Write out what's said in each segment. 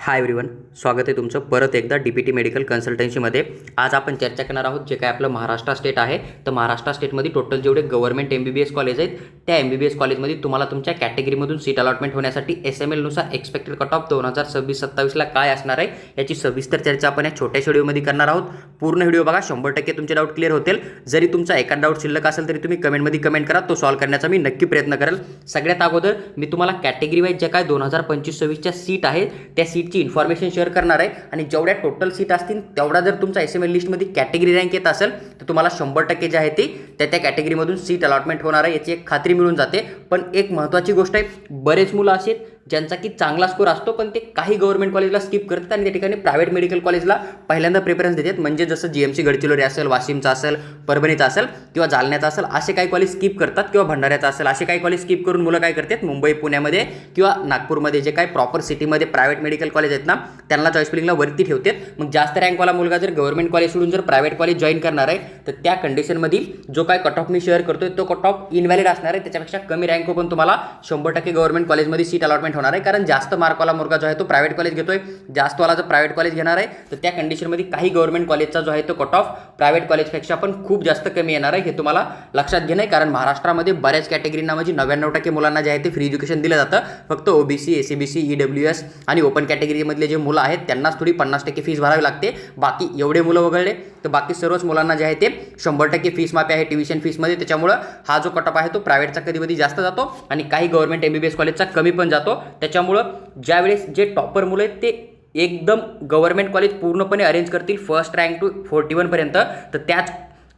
Hi everyone, स्वागत आहे तुमचं परत एकदा DPT मेडिकल कन्सल्टन्सीमध्ये। आज आपण चर्चा करणार आहोत जे काय आपलं महाराष्ट्र स्टेट आहे। तर महाराष्ट्र स्टेटमध्ये टोटल जेवढे गव्हर्नमेंट MBBS कॉलेज आहेत त्या MBBS कॉलेजमध्ये तुम्हाला तुमच्या कॅटेगरीमधून सीट अलॉटमेंट होण्यासाठी SML नुसार एक्सपेक्टेड कट ऑफ 2026-27ला काय असणार आहे याची सविस्तर चर्चा आपण या छोट्याशा व्हिडिओमध्ये करणार आहोत। पूर्ण व्हिडिओ बघा, 100% तुमचे डाऊट क्लिअर होतील। जरी तुमचा एखादा डाऊट शिल्लक असेल तरी तुम्ही कमेंटमध्ये कमेंट करा, तो सॉल्व्ह करण्याचा मी नक्की प्रयत्न करेल। सगळ्यात अगोदर मी तुम्हाला कॅटेगरी वाईज जे काय 2025-26च्या सीट आहेत त्या सीटची इन्फॉर्मेशन शेअर करणार आहे आणि जेवढ्या टोटल सीट असतील तेवढा जर तुमचा SML लिस्टमध्ये कॅटेगरी रँक येत असेल तर तुम्हाला 100% जे आहे ते त्या कॅटेगरीमधून सीट अलॉटमेंट होणार आहे याची एक खात्री मिळून जाते। पण एक महत्त्वाची गोष्ट आहे, बरेच मुलं असे ज्यांचा की चांगला स्कोर असतो पण ते काही गव्हर्नमेंट कॉलेजला स्किप करतात आणि त्या ठिकाणी प्रायव्हेट मेडिकल कॉलेजला पहिल्यांदा प्रेफरन्स देतात। म्हणजे जसं GMC गडचिरोली असेल, वाशिमचा असेल, परभणीचा असेल किंवा जालन्याचा असेल, असे काही कॉलेज स्किप करतात किंवा भंडाऱ्याचा असेल असे काही कॉलेज स्किप करून मुलं काय करतात, मुंबई पुण्यामध्ये किंवा नागपूरमध्ये जे काही प्रॉपर सिटीमध्ये प्रायव्हेट मेडिकल कॉलेज आहेत ना त्यांना चॉईस फिलिंगला वरती ठेवतात। मग जास्त रँकवाला मुलगा जर गव्हर्नमेंट कॉलेज सोडून जर प्रायव्हेट कॉलेज जॉईन करणार आहे तर त्या कंडिशनमध्ये जो काय कट ऑफ मी शेअर करतोय तो कट ऑफ इनव्हॅलिड असणार आहे। त्याच्यापेक्षा कमी रँक पण तुम्हाला 100% गव्हर्नमेंट कॉलेजमध्ये सीट अलॉटमेंट होणार आहे। कारण जास्त मार्कवाला मुलगा जो आहे तो प्रायव्हेट कॉलेज घेतोय, जास्तवाला जर प्रायव्हेट कॉलेज घेणार आहे तर त्या कंडिशनमध्ये काही गव्हर्नमेंट कॉलेजचा जो आहे तो कट ऑफ प्रायव्हेट कॉलेजपेक्षा पण खूप जास्त कमी येणार आहे, हे तुम्हाला लक्षात घेणं आहे। कारण महाराष्ट्रामध्ये बऱ्याच कॅटेगरींना म्हणजे 99% मुलांना जे आहे ते फ्री एज्युकेशन दिलं जातं। फक्त OBC, SCBC, EWS आणि ओपन कॅटेगरीमधले जे मुलं आहेत त्यांनाच थोडी 50% फीस भरावी लागते। बाकी एवढे मुलं वगळले तर बाकी सर्वच मुलांना जे आहे ते 100% फीस माफी आहे ट्युशन फीसमध्ये। त्याच्यामुळं हा जो कट ऑफ आहे तो प्रायव्हेटचा कधी जास्त जातो आणि काही गव्हर्नमेंट MBBS कॉलेजचा कमी पण जातो। त्याच्यामुळं ज्यावेळेस जे टॉपर मुलं आहेत ते एकदम गव्हर्नमेंट कॉलेज पूर्णपणे अरेंज करतील फर्स्ट रँक टू 41 पर्यंत, तर त्याच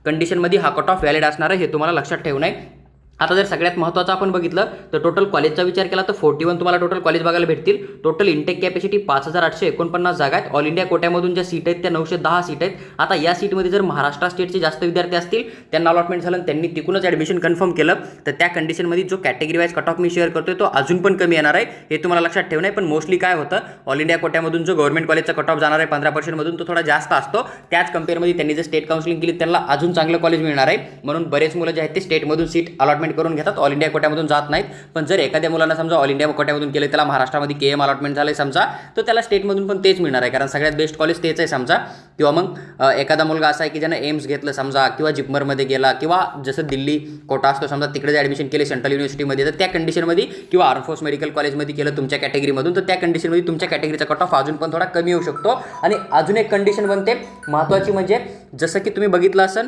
कंडिशनमध्ये हा कट ऑफ व्हॅलिड असणार आहे, हे तुम्हाला लक्षात ठेवणं आहे। आता जर सगळ्यात महत्त्वाचं आपण बघितलं तर टोटल कॉलेजचा विचार केला तर 41 तुम्हाला टोटल कॉलेज बघायला भेटतील। टोटल इंटेक कॅपॅसिटी 5849 जागा आहेत। ऑल इंडिया कोट्यामधून ज्या सीट आहेत त्या 910 सीट आहेत। आता या सीटमध्ये जर महाराष्ट्र स्टेटचे जास्त विद्यार्थी असतील, त्यांना अलॉटमेंट झालं, त्यांनी तिकूनच ॲडमिशन कन्फर्म केलं तर त्या कंडिशनमध्ये जो category wise cut of me share करतोय तो अजून पण कमी येणार आहे, हे तुम्हाला लक्षात ठेवणं आहे। पण मोस्टली काय होतं, ऑल इंडिया कोट्यामधून जो गव्हर्नमेंट कॉलेजचा कट ऑफ जाणार आहे 15% मधून तो थोडा जास्त असतो। त्याच कम्पेअरमध्ये त्यांनी जर स्टेट काउन्सिलिंग केली त्यांना अजून चांगलं कॉलेज मिळणार आहे। म्हणून बरेच मुलं जे आहेत ते स्टेटमधून सीट अलॉटमेंट करून घेतात, ऑल इंडिया कोट्यामधून जात नाहीत। पण जर एखाद्या मुलांना समजा ऑल इंडिया कोट्यामधून केले, त्याला महाराष्ट्रामध्ये KM अलॉटमेंट झालं समजा, तर त्याला स्टेटमधून पण तेच मिळणार आहे, कारण सगळ्यात बेस्ट कॉलेज तेच आहे समजा। किंवा मग एखादा मुलगा असा आहे की ज्यानं एम्स घेतलं समजा किंवा जिपमरमध्ये गेला किंवा जसं दिल्ली कोटा असतो समजा तिकडे ॲडमिशन केले सेंट्रल युनिव्हर्सिटीमध्ये, तर त्या कंडिशनमध्ये किंवा आर्मफोर्स मेडिकल कॉलेजमध्ये केलं तुमच्या कॅटेगरीमधून, तर त्या कंडिशनमध्ये तुमच्या कॅटेगरीचा कट ऑफ अजून पण थोडा कमी होऊ शकतो। आणि अजून एक कंडिशन बनते महत्त्वाची, म्हणजे जसं की तुम्ही बघितलं असेल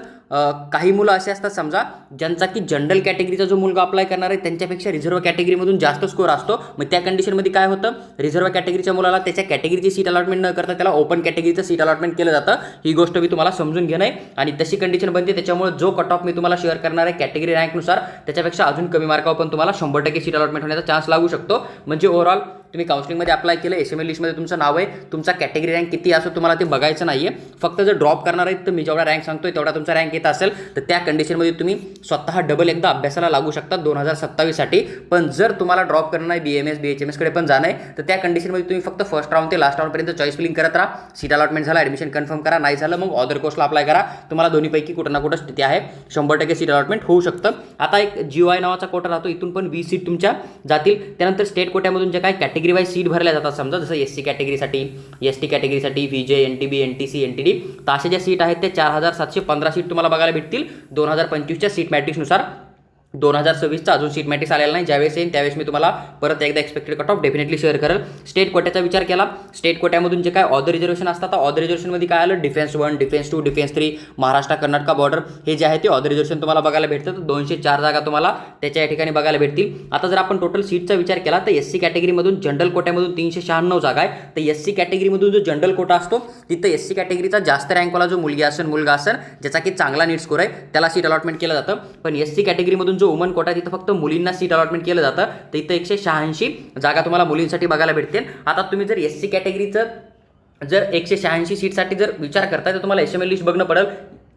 काही मुलं असे असतात समजा ज्यांचा की जनरल कॅटेगरीचा जो मुलगा अप्लाय करणार आहे त्यांच्यापेक्षा रिझर्व्ह कॅटेगरीमधून जास्त स्कोर असतो। मग त्या कंडिशनमध्ये काय होतं, रिझर्व्ह कॅटेगरीच्या मुलाला त्याच्या कॅटेगरीची सीट अलॉटमेंट न करता त्याला ओपन कॅटेगरीचं सीट अलॉटमेंट केलं जातं। ही गोष्ट मी तुम्हाला समजून घेणं आहे आणि तशी कंडिशन बनते। त्याच्यामुळे जो कट ऑफ मी तुम्हाला शेअर करणार आहे कॅटेगरी रँकनुसार त्याच्यापेक्षा अजून कमी मार्कावर पण तुम्हाला 100% सीट अलॉटमेंट होण्याचा चान्स लागू शकतो। म्हणजे ओव्हरऑल तुम्ही काउन्सिलिंगमध्ये अप्लाय केलं, SML लिस्टमध्ये तुमचं नाव आहे, तुमचा कॅटेगरी रँक किती असो तुम्हाला ते बघायचं नाही आहे। फक्त जर ड्रॉप करणार आहे तर मी जेवढा रँक सांगतोय तेवढा तुमचा रँक येत असेल तर त्या कंडिशनमध्ये तुम्ही स्वतः डबल एकदा अभ्यासाला लागू शकता 2027साठी। पण जर तुम्हाला ड्रॉप करणं आहे, BMS BHMS कडे पण जाणं आहे, तर त्या कंडिशनमध्ये तुम्ही फक्त फर्स्ट राऊंड ते लास्ट राऊंडपर्यंत चॉईस फिलिंग करत राहा। सीट अलॉटमेंट झाला, ॲडमिशन कन्फर्म करा, नाही झालं मग अदर कोर्सला अप्लाय करा। तुम्हाला दोन्हीपैकी कुठं ना कुठं स्थिती आहे, 100% सीट अलॉटमेंट होऊ शकतं। आता एक GOI नावाचा कोटा राहतो, इथून पण 20 सीट तुमच्या जातील। त्यानंतर स्टेट कोट्यामधून जे काय कॅटेगरी वाईज सीट भरल्या जातात समजा, जसं SC कॅटेगरीसाठी, ST कॅटेगरीसाठी VJ, NTB, NTC, NTD, तर अशा ज्या सीट आहेत त्या 4715 सीट तुम्हाला बघायला भेटतील 2025च्या सीट मॅट्रिक्सनुसार। 2026चा अजून सीट मॅट्रिक्स आलेला नाही, ज्यावेळेस येईल त्यावेळेस मी तुम्हाला परत एकदा expected cut off definitely share करेल। स्टेट कोट्याचा विचार केला, स्टेट कोट्यामधून जे काय ऑदर रिझर्वेशन असतात, ऑदर रिझर्वेशनमध्ये काय आलं, defence 1, defence 2, defence 3, Maharashtra Karnataka border, हे जे आहे ते ऑदर रिझर्वेशन तुम्हाला बघायला भेटतं। तर 204 जागा तुम्हाला त्याच्या या ठिकाणी बघायला भेटतील। आता जर आपण टोटल सीटचा विचार केला तर SC कॅटेगरीमधून जनरल कोट्यामधून 396 जागा आहे। तर SC कॅटेगरीमधून जो जनरल कोटा असतो तिथं SC कॅटेगरीचा जास्त रँकवाला जो मुलगा असेल ज्याचा की चांगला नीट स्कोर आहे त्याला सीट अलॉटमेंट केलं जातं। पण SC कॅटेगरीमधून जो वुमन कोटा तिथं फक्त मुलींना सीट अलॉटमेंट केलं जातं, तर इथं 186 जागा तुम्हाला मुलींसाठी बघायला भेटतील। आता तुम्ही जर SC कॅटेगरीचं जर 186 सीटसाठी जर विचार करताय तर तुम्हाला SML लिस्ट बघणं पडेल।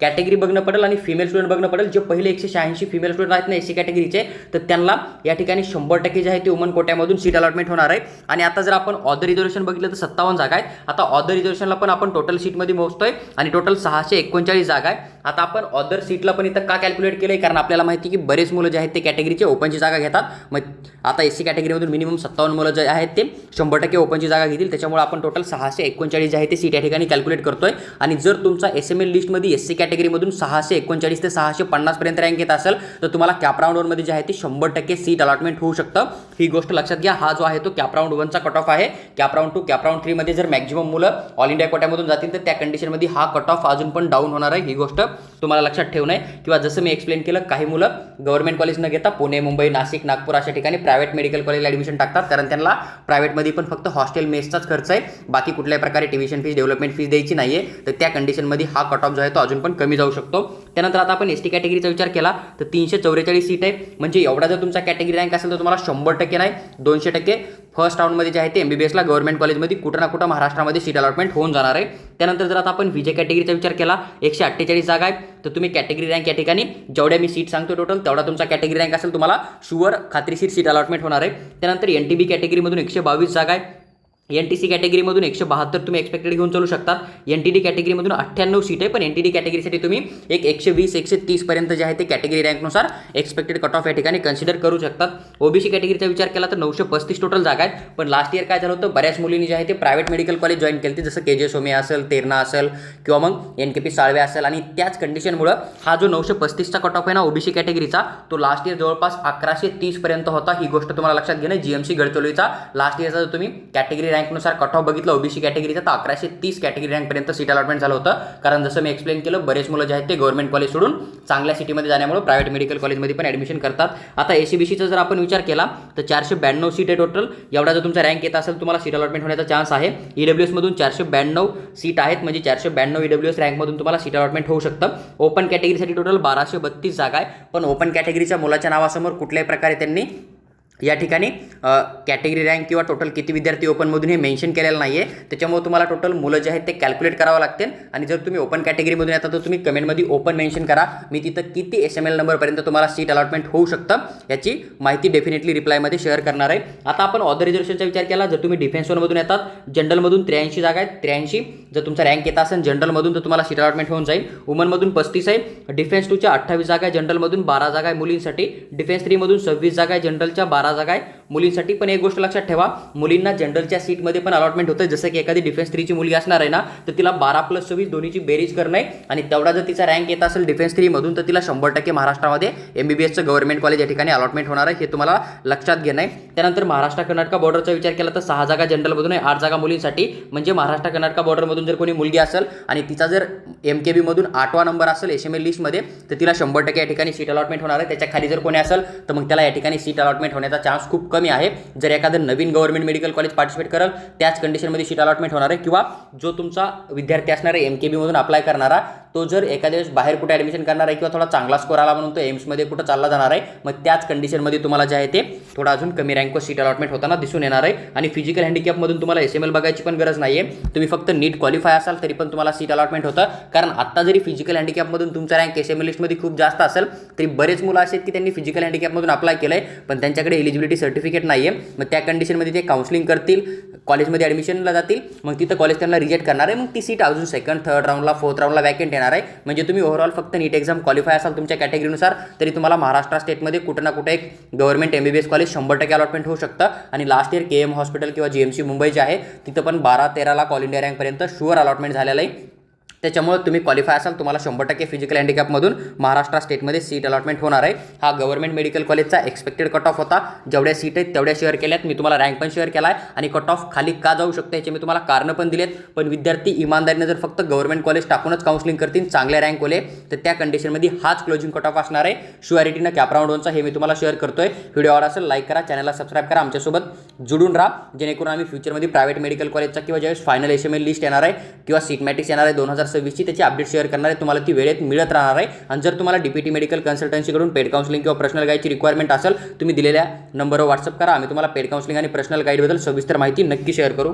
कॅटेगरी बघणं पडेल आणि फिमेल स्टुडंट बघणं पडेल. जे पहिले 186 फिमेल स्टुडंट आहेत ना एससी कॅटेगरीचे, तर त्यांना या ठिकाणी 100% जे आहे ते वुमन कोट्यामधून सीट अलॉटमेंट होणार आहे. आणि आता जर आपण ऑदर रिझर्वेशन बघितलं तर 57 जागा आहेत. आता ऑदर रिझर्वेशनला पण आपण टोटल सीटमध्ये मोजतोय आणि टोटल 639 जागा आहे. आता आपण ऑदर सीटला पण इथं का कॅल्क्युलेट केलंय, कारण आपल्याला माहिती की बरेच मुलं जे आहेत ते कॅटेगरीचे ओपनची जागा घेतात. मग आता एससी कॅटेगरीमधून मिनिमम 57 मुलं जे आहेत ते 100% ओपनची जागा घेतील. त्याच्यामुळे आपण टोटल 639 जे आहे ते सीट या ठिकाणी कॅल्क्युलेट करतोय. आणि जर तुमचा SML लिस्टमध्ये एससी कॅटेगरीमधून 639 ते 650 पर्यंत रँक येत असेल तर तुम्हाला कॅप राऊंड 1 मध्ये जे आहे ते 100% सीट अलॉटमेंट होऊ शकतं. ही गोष्ट लक्षात घ्या. हा जो आहे तो कॅप राऊंड 1चा कट ऑफ आहे. कॅप राऊंड 2 कॅप राऊंड 3 मध्ये जर मॅक्झिमम मुलं ऑल इंडिया कोट्यामधून जातील तर त्या कंडिशनमध्ये हा कट ऑफ अजून पण डाऊन होणार आहे. ही गोष्ट तुम्हाला लक्षात ठेवणं आहे. किंवा जसं मी एक्सप्लेन केलं, काही मुलं गव्हर्नमेंट कॉलेज न घेता पुणे, मुंबई, नाशिक, नागपूर अशा ठिकाणी प्रायव्हेट मेडिकल कॉलेजला ॲडमिशन टाकतात, कारण त्यांना प्रायव्हेटमध्ये पण फक्त हॉस्टेल मेसचाच खर्च आहे, बाकी कुठल्याही प्रकारे ट्युशन फीस, डेव्हलपमेंट फीस द्यायची नाही आहे. तर त्या कंडिशनमध्ये हा कट ऑफ जो आहे तो अजून पण कमी जाऊ शकतो. त्यानंतर आता आपण एसटी कॅटेगरीचा विचार केला तर 344 सीट आहे. म्हणजे एवढा जर तुमचा कॅटेगरी रँक असेल तर तुम्हाला 100% नाही 200% फर्स्ट राऊंडमध्ये जे आहे ते MBBSला गव्हर्नमेंट कॉलेजमध्ये कुठं ना कुठं महाराष्ट्रामध्ये सीट अलॉटमेंट होऊन जाणार आहे. त्यानंतर जर आता आपण विजय कॅटेगरीचा विचार केला 148 जागा आहेत. तर तुम्ही कॅटेगरी रँक या ठिकाणी जेवढ्या मी सीट सांगतो टोटल तेवढा तुमचा कॅटेगरी रँक असेल तुम्हाला शुअर खात्रीशीर सीट अलॉटमेंट होणार आहे. त्यानंतर NTB कॅटेगरीमधून 122 जागा आहे. NTC कॅटेगरीमधून 172 तुम्ही एक्सपेक्टेड घेऊन चालू शकतात. NTD कॅटेगरीमधून 98 सीट आहे, पण NTD कॅटेगरीसाठी तुम्ही एक 120-130 पर्यंत जे आहे ते कॅटेगरी रँकनुसार एक्सपेक्टेड कट ऑफ या ठिकाणी कन्सिडर करू शकतात. OBC कॅटेगरीचा विचार केला तर 935 टोटल जागा आहेत. पण लास्ट इयर काय झालं होतं, बऱ्याच मुलींनी जे आहे ते प्रायव्हेट मेडिकल कॉलेज जॉईन केले, जसं KJ सोमे असेल, तेरणा असेल किंवा मग NKP साळवे असेल. आणि त्याच कंडिशनमुळं हा जो 935चा कट ऑफ आहे ना OBC कॅटेगरीचा, तो लास्ट इयर जवळपास 1130 पर्यंत होता. ही गोष्ट तुम्हाला लक्षात घेणं. GMC गडचिरोलीचा लास्ट इयरचा जर तुम्ही कॅटेगरी रँकनुसार कट ऑफ बघितलं OBC कॅटेगरीचा तर 1130 कॅटेगरी रँकपर्यंत सीट अलॉटमेंट झालं होतं. कारण जसं मी एक्सप्लेन केलं, बरेच मुलं जे आहेत ते गव्हर्नमेंट कॉलेज सोडून चांगल्या सिटीमध्ये जाण्यामुळे प्रायव्हेट मेडिकल कॉलेजमध्ये पण ॲडमिशन करतात. आता ACBCचा जर आपण विचार केला तर 492 सीट आहे टोटल. एवढा जर तुमचा रँक येत असेल तुम्हाला सीट अलॉटमेंट होण्याचा चान्स आहे. EWSमधून 492 सीट आहेत, म्हणजे 492 EWS रँकमधून तुम्हाला सीट अलॉटमेंट होऊ शकतं. ओपन कॅटेगरीसाठी टोटल 1232 जागा आहे. पण ओपन कॅटेगरीच्या मुलाच्या नावासमोर कुठल्याही प्रकारे त्यांनी या ठिकाणी कॅटेगरी रँक किंवा टोटल किती विद्यार्थी ओपनमधून हे मेन्शन केलेलं नाही आहे. त्याच्यामुळे तुम्हाला टोटल मुलं जे आहेत ते कॅल्क्युलेट करावं लागतील. आणि जर तुम्ही ओपन कॅटेगरीमधून येता तर तुम्ही कमेंटमध्ये ओपन मेन्शन करा. मी तिथं किती SML नंबरपर्यंत तुम्हाला सीट अलॉटमेंट होऊ शकतं याची माहिती डेफिनेटली रिप्लायमध्ये शेअर करणार आहे. आता आपण ऑदर रिझर्वेशनचा विचार केला, जर तुम्ही डिफेन्स वनमधून येतात, जनरलमधून 83 जागा आहेत. 83 जर तुमचा रँक येत असेल जनरलमधून तर तुम्हाला सीट अलॉटमेंट होऊन जाईल. वुमनमधून 35 आहे. डिफेन्स 2च्या 28 जागा आहे. जनरलमधून 12 जागा आहे मुलींसाठी. डिफेन्स 3मधून 26 जागा आहे. जनरलच्या 12 जागा आहे मुलींसाठी. पण एक गोष्ट लक्षात ठेवा, मुलींना जनरलच्या सीटमध्ये पण अलॉटमेंट होतं. जसं की एखादी डिफेन्स 3ची मुलगी असणार आहे ना, तर तिला 12+26 दोन्हीची बेरीज करणं आहे. आणि तेवढा जर तिचा रँक येत असेल डिफेन्स 3मधून तर तिला 100% महाराष्ट्रामध्ये MBBSचं गव्हर्नमेंट कॉलेज या ठिकाणी अलॉटमेंट होणार आहे. हे तुम्हाला लक्षात घेणं आहे. त्यानंतर महाराष्ट्र कर्नाटक बॉर्डरचा विचार केला तर 6 जागा जनरलमधून आहे, 8 जागा मुलींसाठी. म्हणजे महाराष्ट्र कर्नाटक बॉर्डरमधून जर कोणी मुलगी असेल आणि तिचा जर MKBमधून 8वा नंबर असेल SML लिस्टमध्ये तर तिला 100% या ठिकाणी सीट अलॉटमेंट होणार आहे. त्याच्या खाली जर कोणी असेल तर मग त्याला या ठिकाणी सीट अलॉटमेंट होण्याचा चान्स खूप कमी आहे. जर एखादं नवीन गव्हर्नमेंट मेडिकल कॉलेज पार्टिसिपेट करेल त्याच कंडिशनमध्ये सीट अलॉटमेंट होणार आहे. किंवा जो तुमचा विद्यार्थी असणार आहे MKBमधून अप्लाय करणारा, तो जर एखाद्या वेळेस बाहेर कुठे ॲडमिशन करणार आहे किंवा थोडा चांगला स्कोर आला म्हणून तो एम्समध्ये कुठं चालला जाणार आहे, मग त्याच कंडिशनमध्ये तुम्हाला जे आहे ते थोडा अजून कमी रँकवर सीट अलॉटमेंट होताना दिसून येणार आहे. आणि फिजिकल हँडिकॅपमधून तुम्हाला SML बघायची पण गरज नाही आहे. तुम्ही फक्त नीट क्वालिफाय असाल तरी पण तुम्हाला सीट अलॉटमेंट होतं. कारण आत्ता जरी फिजिकल हँडिकॅपमधून तुमचा रँक SML लिस्टमध्ये खूप जास्त असेल तरी बरेच मुलं असे आहेत की त्यांनी फिजिकल हँडिकॅपमधून अप्लाय केलं आहे पण त्यांच्याकडे एलिजिबिलिटी सर्टिफिकेट नाही आहे. मग त्या कंडिशनमध्ये ते काउन्सिलिंग करतील, कॉलेजमध्ये ॲडमिशनला जातील, मग तिथं कॉलेज त्यांना रिजेक्ट करणार आहे. मग ती सीट अजून सेकंड, थर्ड राऊंडला, फोर्थ राऊंडला वॅकेंट येणार आहे. म्हणजे तुम्ही ओव्हरऑल फक्त नीट एक्झाम क्वालिफाय असाल तुमच्या कॅटेगरीनुसार तरी तुम्हाला महाराष्ट्र स्टेटमध्ये कुठं ना कुठे एक गव्हर्नमेंट MBBS कॉलेज 100% अलॉटमेंट होऊ शकतं. आणि लास्ट इयर KM हॉस्पिटल किंवा GMC मुंबई जे आहे तिथं पण 12-13 ऑल इंडिया रँकपर्यंत शुअर अलॉटमेंट झालेलं आहे. त्याच्यामुळे तुम्ही क्वालिफाय असाल तुम्हाला 100% फिजिकल हँडिकॅपमधून महाराष्ट्र स्टेटमध्ये सीट अलॉटमेंट होणार आहे. हा गव्हर्नमेंट मेडिकल कॉलेजचा एक्सपेक्टेड कट ऑफ होता. जेवढ्या सीट आहेत तेवढ्या शेअर केल्यात मी तुम्हाला, रँक पण शेअर केला आहे आणि कट ऑफ खाली का जाऊ शकतं याचे मी तुम्हाला कारणं पण दिलेत. पण विद्यार्थी इमानदारीने जर फक्त गव्हर्नमेंट कॉलेज टाकूनच काउन्सिलिंग करतील चांगल्या रँक ओले तर त्या कंडिशनमध्ये हाच क्लोजिंग कट ऑफ असणार आहे शुअरिटीनं कॅप राऊंड 1चा. हे मी तुम्हाला शेअर करतोय. व्हिडिओ आवडला असेल लाईक करा, चॅनलला सबस्क्राईब करा, आमच्यासोबत जुडून राहा जेणेकरून आम्ही फ्युचरमध्ये प्रायव्हेट मेडिकल कॉलेजचा किंवा ज्यावेळेस फायनल SML लिस्ट येणार आहे किंवा सीटमॅटिक्स येणार आहे 2026ची त्याची अपडेट शेअर करणार आहे. तुम्हाला ती वेळेत मिळत राहणार आहे. आणि जर तुम्हाला DPT मेडिकल कन्सल्टन्सीकडून पेड काउन्सिलिंग किंवा पर्सनल गाईडची रिक्वायरमेंट असेल तुम्ही दिलेल्या नंबरवर व्हॉट्सअप करा. आम्ही तुम्हाला पेड काउन्सिलिंग आणि पर्सनल गाईडबद्दल सविस्तर माहिती नक्की शेअर करू.